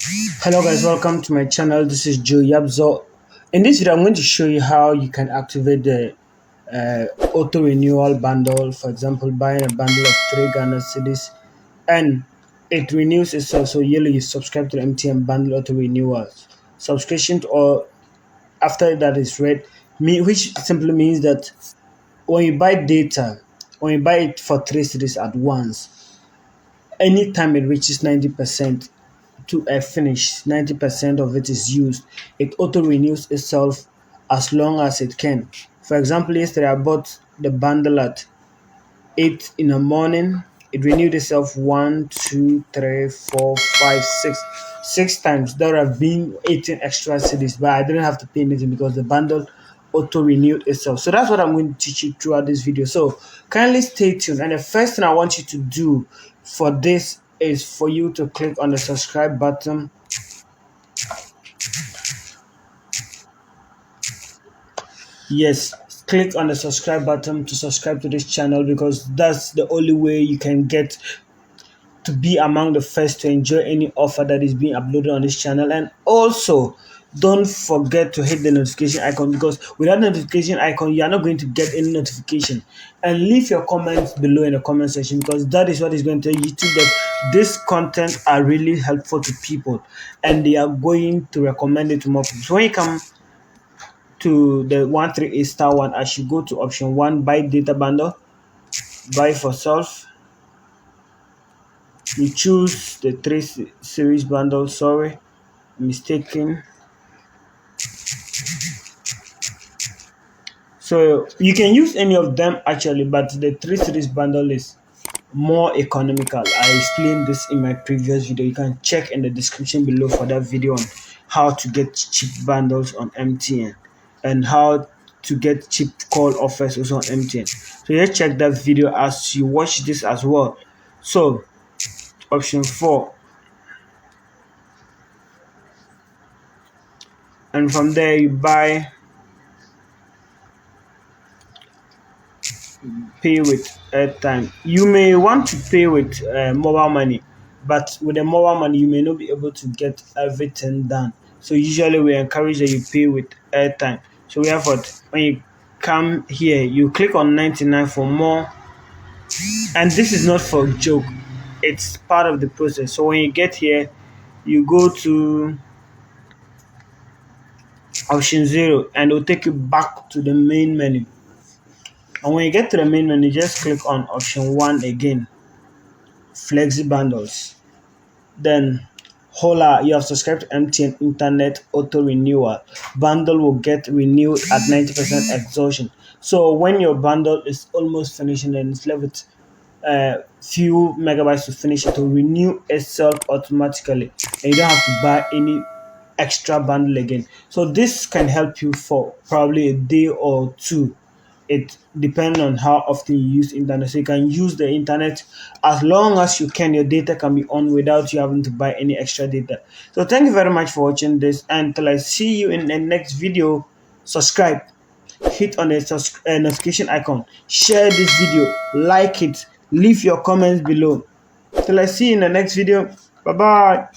Hello guys, welcome to my channel. This is Yapzor. In this video, I'm going to show you how you can activate the auto renewal bundle. For example, buying a bundle of 3 Ghana cedis and it renews itself. So yearly you subscribe to the MTN bundle auto renewal subscription, or after that is read, which simply means that when you buy data, when you buy it for 3 cedis at once, anytime it reaches 90% to a finish, 90% of it is used, it auto renews itself as long as it can. For example, yesterday I bought the bundle at 8 in the morning. It renewed itself 1, 2, 3, 4, 5, 6 times. There have been 18 extra cities, but I didn't have to pay anything because the bundle auto renewed itself. So that's what I'm going to teach you throughout this video. So kindly stay tuned. And the first thing I want you to do for this is for you to click on the subscribe button. Yes, click on the subscribe button to subscribe to this channel, because that's the only way you can get to be among the first to enjoy any offer that is being uploaded on this channel. And also don't forget to hit the notification icon, because without the notification icon you are not going to get any notification. And leave your comments below in the comment section, because that is what is going to tell YouTube that this content are really helpful to people and they are going to recommend it to more people. So when you come to the 138*1, I should go to option 1, buy data bundle, buy for self. You choose the 3 series bundle. Sorry, mistaken. So you can use any of them actually, but the 3 series bundle is more economical. I explained this in my previous video. You can check in the description below for that video on how to get cheap bundles on MTN and how to get cheap call offers also on MTN. So let's check that video as you watch this as well. So option 4, and from there you buy, pay with airtime. You may want to pay with mobile money, but with the mobile money you may not be able to get everything done. So usually we encourage that you pay with airtime. So we have what, when you come here you click on 99 for more, and this is not for joke, it's part of the process. So when you get here you go to option 0 and it will take you back to the main menu. And when you get to the main menu, just click on option 1 again, flexi bundles. Then hola, you have subscribed to MTN internet auto renewal. Bundle will get renewed at 90% exhaustion. So when your bundle is almost finishing and it's left with few megabytes to finish, it will renew itself automatically and you don't have to buy any extra bundle again. So this can help you for probably a day or two. It depends on how often you use internet. So you can use the internet as long as you can. Your data can be on without you having to buy any extra data. So thank you very much for watching this, and until I see you in the next video, subscribe, hit on the notification icon, share this video, like it, leave your comments below. Till I see you in the next video. Bye bye.